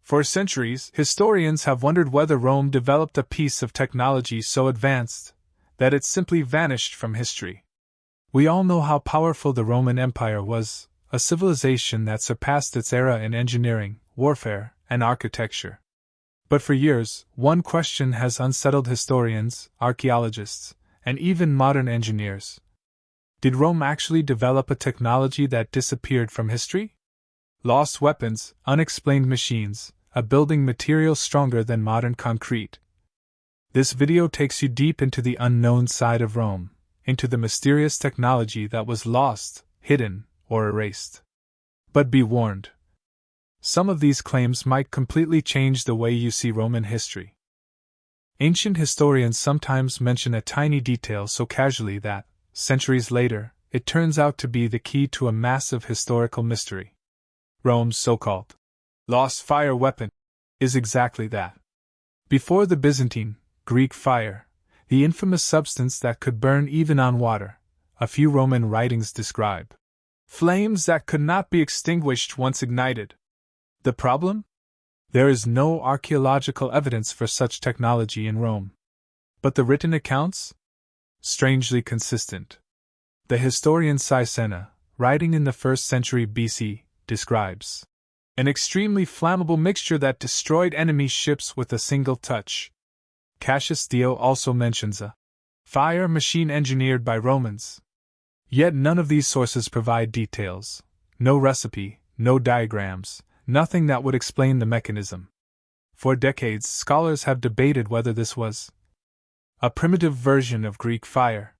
For centuries, historians have wondered whether Rome developed a piece of technology so advanced that it simply vanished from history. We all know how powerful the Roman Empire was, a civilization that surpassed its era in engineering, warfare, and architecture. But for years, one question has unsettled historians, archaeologists, and even modern engineers. Did Rome actually develop a technology that disappeared from history? Lost weapons, unexplained machines, a building material stronger than modern concrete. This video takes you deep into the unknown side of Rome, into the mysterious technology that was lost, hidden, or erased. But be warned. Some of these claims might completely change the way you see Roman history. Ancient historians sometimes mention a tiny detail so casually that, centuries later, it turns out to be the key to a massive historical mystery. Rome's so-called lost fire weapon is exactly that. Before the Byzantine, Greek fire, the infamous substance that could burn even on water, a few Roman writings describe flames that could not be extinguished once ignited. The problem? There is no archaeological evidence for such technology in Rome. But the written accounts? Strangely consistent. The historian Sisenna, writing in the 1st century BC, describes an extremely flammable mixture that destroyed enemy ships with a single touch. Cassius Dio also mentions a fire machine engineered by Romans. Yet none of these sources provide details. No recipe, no diagrams, nothing that would explain the mechanism. For decades, scholars have debated whether this was a primitive version of Greek fire,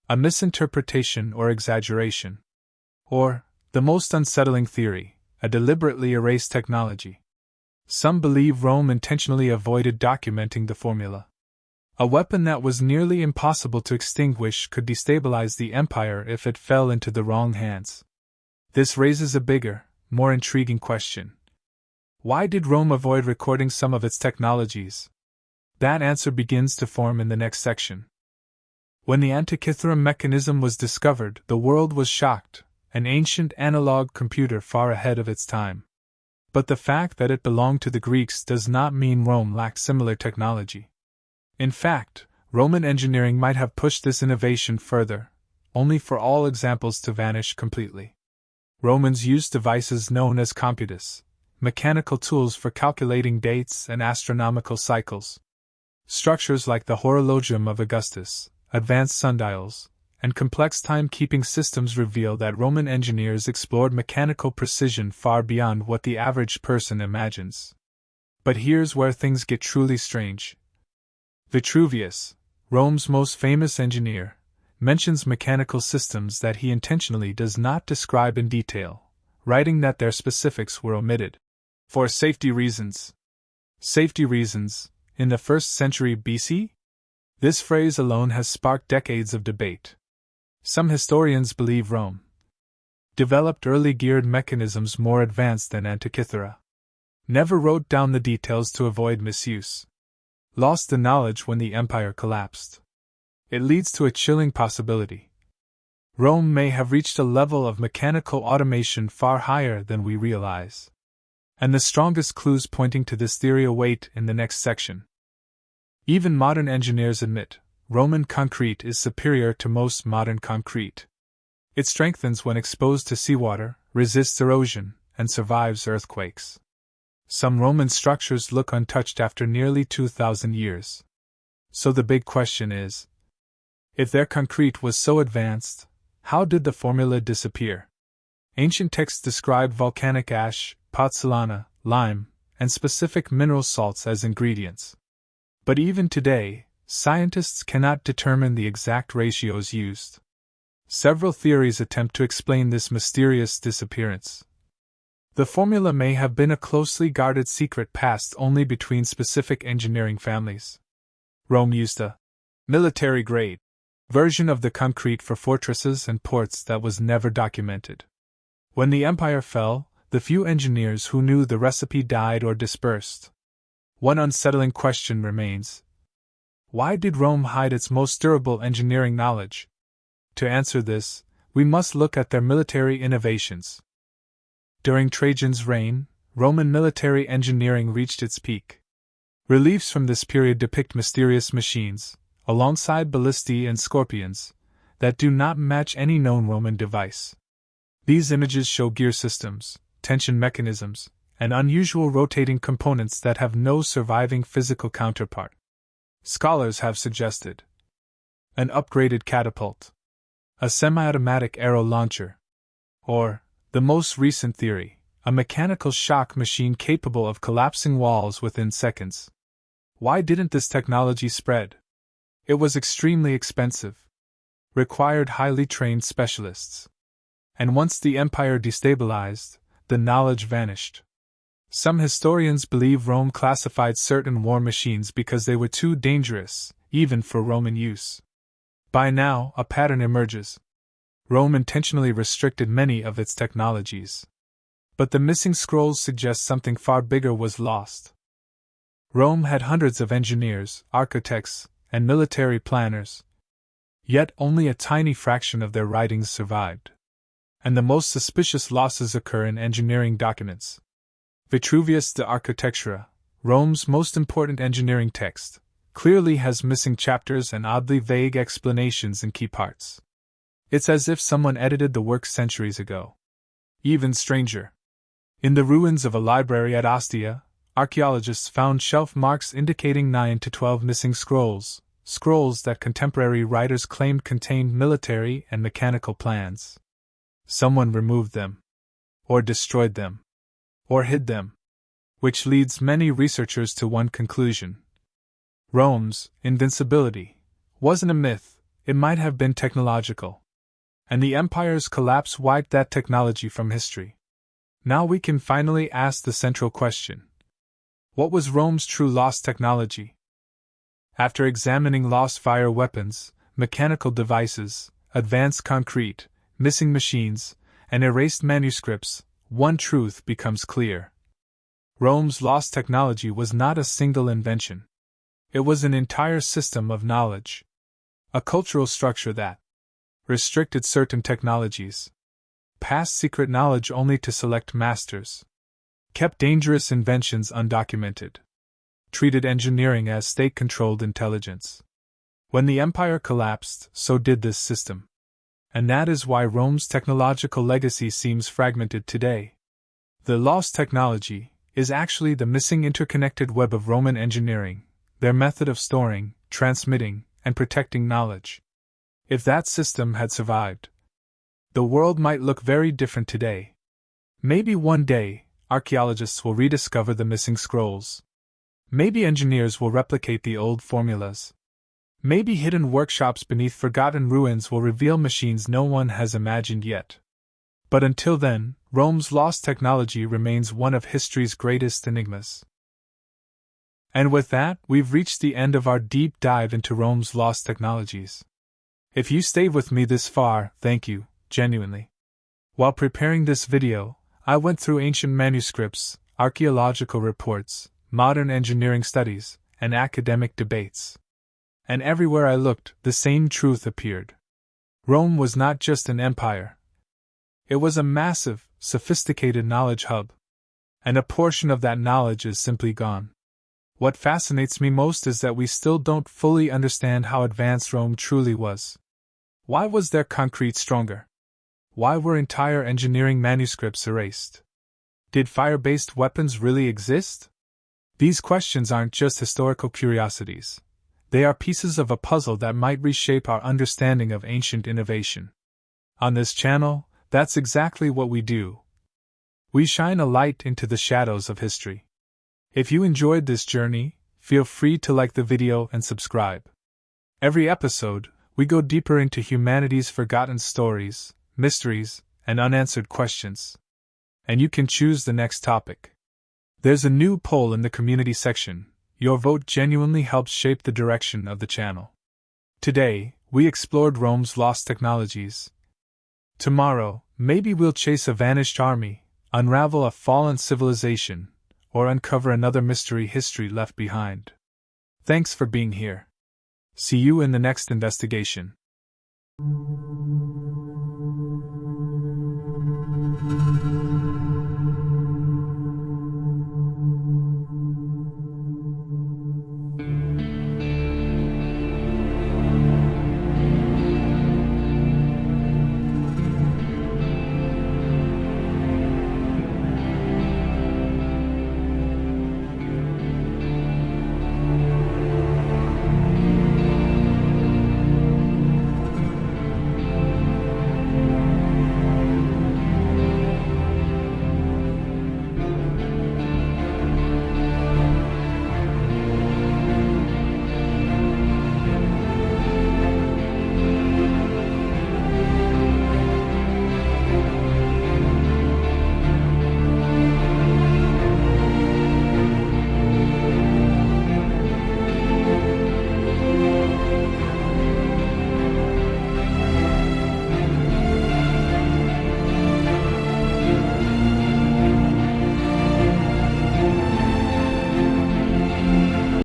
a misinterpretation or exaggeration, or, the most unsettling theory, a deliberately erased technology. Some believe Rome intentionally avoided documenting the formula. A weapon that was nearly impossible to extinguish could destabilize the empire if it fell into the wrong hands. This raises a bigger, more intriguing question. Why did Rome avoid recording some of its technologies? That answer begins to form in the next section. When the Antikythera mechanism was discovered, the world was shocked, an ancient analog computer far ahead of its time. But the fact that it belonged to the Greeks does not mean Rome lacked similar technology. In fact, Roman engineering might have pushed this innovation further, only for all examples to vanish completely. Romans used devices known as computus, mechanical tools for calculating dates and astronomical cycles. Structures like the horologium of Augustus, advanced sundials, and complex timekeeping systems reveal that Roman engineers explored mechanical precision far beyond what the average person imagines. But here's where things get truly strange. Vitruvius, Rome's most famous engineer, mentions mechanical systems that he intentionally does not describe in detail, writing that their specifics were omitted. For safety reasons. Safety reasons, in the 1st century BC? This phrase alone has sparked decades of debate. Some historians believe Rome developed early geared mechanisms more advanced than Antikythera. Never wrote down the details to avoid misuse. Lost the knowledge when the empire collapsed. It leads to a chilling possibility. Rome may have reached a level of mechanical automation far higher than we realize. And the strongest clues pointing to this theory await in the next section. Even modern engineers admit Roman concrete is superior to most modern concrete. It strengthens when exposed to seawater, resists erosion, and survives earthquakes. Some Roman structures look untouched after nearly 2,000 years. So the big question is, if their concrete was so advanced, how did the formula disappear? Ancient texts described volcanic ash, pozzolana, lime, and specific mineral salts as ingredients. But even today, scientists cannot determine the exact ratios used. Several theories attempt to explain this mysterious disappearance. The formula may have been a closely guarded secret passed only between specific engineering families. Rome used a military-grade version of the concrete for fortresses and ports that was never documented. When the empire fell, the few engineers who knew the recipe died or dispersed. One unsettling question remains. Why did Rome hide its most durable engineering knowledge? To answer this, we must look at their military innovations. During Trajan's reign, Roman military engineering reached its peak. Reliefs from this period depict mysterious machines, alongside ballistae and scorpions, that do not match any known Roman device. These images show gear systems, tension mechanisms, and unusual rotating components that have no surviving physical counterpart. Scholars have suggested an upgraded catapult, a semi-automatic arrow launcher, or, the most recent theory, a mechanical shock machine capable of collapsing walls within seconds. Why didn't this technology spread? It was extremely expensive, required highly trained specialists. And once the empire destabilized, the knowledge vanished. Some historians believe Rome classified certain war machines because they were too dangerous, even for Roman use. By now, a pattern emerges. Rome intentionally restricted many of its technologies. But the missing scrolls suggest something far bigger was lost. Rome had hundreds of engineers, architects, and military planners. Yet only a tiny fraction of their writings survived. And the most suspicious losses occur in engineering documents. Vitruvius de Architectura, Rome's most important engineering text, clearly has missing chapters and oddly vague explanations in key parts. It's as if someone edited the work centuries ago. Even stranger. In the ruins of a library at Ostia, archaeologists found shelf marks indicating 9 to 12 missing scrolls that contemporary writers claimed contained military and mechanical plans. Someone removed them, or destroyed them, or hid them, which leads many researchers to one conclusion. Rome's invincibility wasn't a myth, it might have been technological. And the empire's collapse wiped that technology from history. Now we can finally ask the central question. What was Rome's true lost technology? After examining lost fire weapons, mechanical devices, advanced concrete, missing machines, and erased manuscripts, one truth becomes clear. Rome's lost technology was not a single invention. It was an entire system of knowledge. A cultural structure that restricted certain technologies, passed secret knowledge only to select masters, kept dangerous inventions undocumented, treated engineering as state-controlled intelligence. When the empire collapsed, so did this system. And that is why Rome's technological legacy seems fragmented today. The lost technology is actually the missing interconnected web of Roman engineering, their method of storing, transmitting, and protecting knowledge. If that system had survived, the world might look very different today. Maybe one day, archaeologists will rediscover the missing scrolls. Maybe engineers will replicate the old formulas. Maybe hidden workshops beneath forgotten ruins will reveal machines no one has imagined yet. But until then, Rome's lost technology remains one of history's greatest enigmas. And with that, we've reached the end of our deep dive into Rome's lost technologies. If you stayed with me this far, thank you, genuinely. While preparing this video, I went through ancient manuscripts, archaeological reports, modern engineering studies, and academic debates. And everywhere I looked, the same truth appeared. Rome was not just an empire. It was a massive, sophisticated knowledge hub. And a portion of that knowledge is simply gone. What fascinates me most is that we still don't fully understand how advanced Rome truly was. Why was their concrete stronger? Why were entire engineering manuscripts erased? Did fire-based weapons really exist? These questions aren't just historical curiosities. They are pieces of a puzzle that might reshape our understanding of ancient innovation. On this channel, that's exactly what we do. We shine a light into the shadows of history. If you enjoyed this journey, feel free to like the video and subscribe. Every episode, we go deeper into humanity's forgotten stories, mysteries, and unanswered questions. And you can choose the next topic. There's a new poll in the community section. Your vote genuinely helps shape the direction of the channel. Today, we explored Rome's lost technologies. Tomorrow, maybe we'll chase a vanished army, unravel a fallen civilization, or uncover another mystery history left behind. Thanks for being here. See you in the next investigation.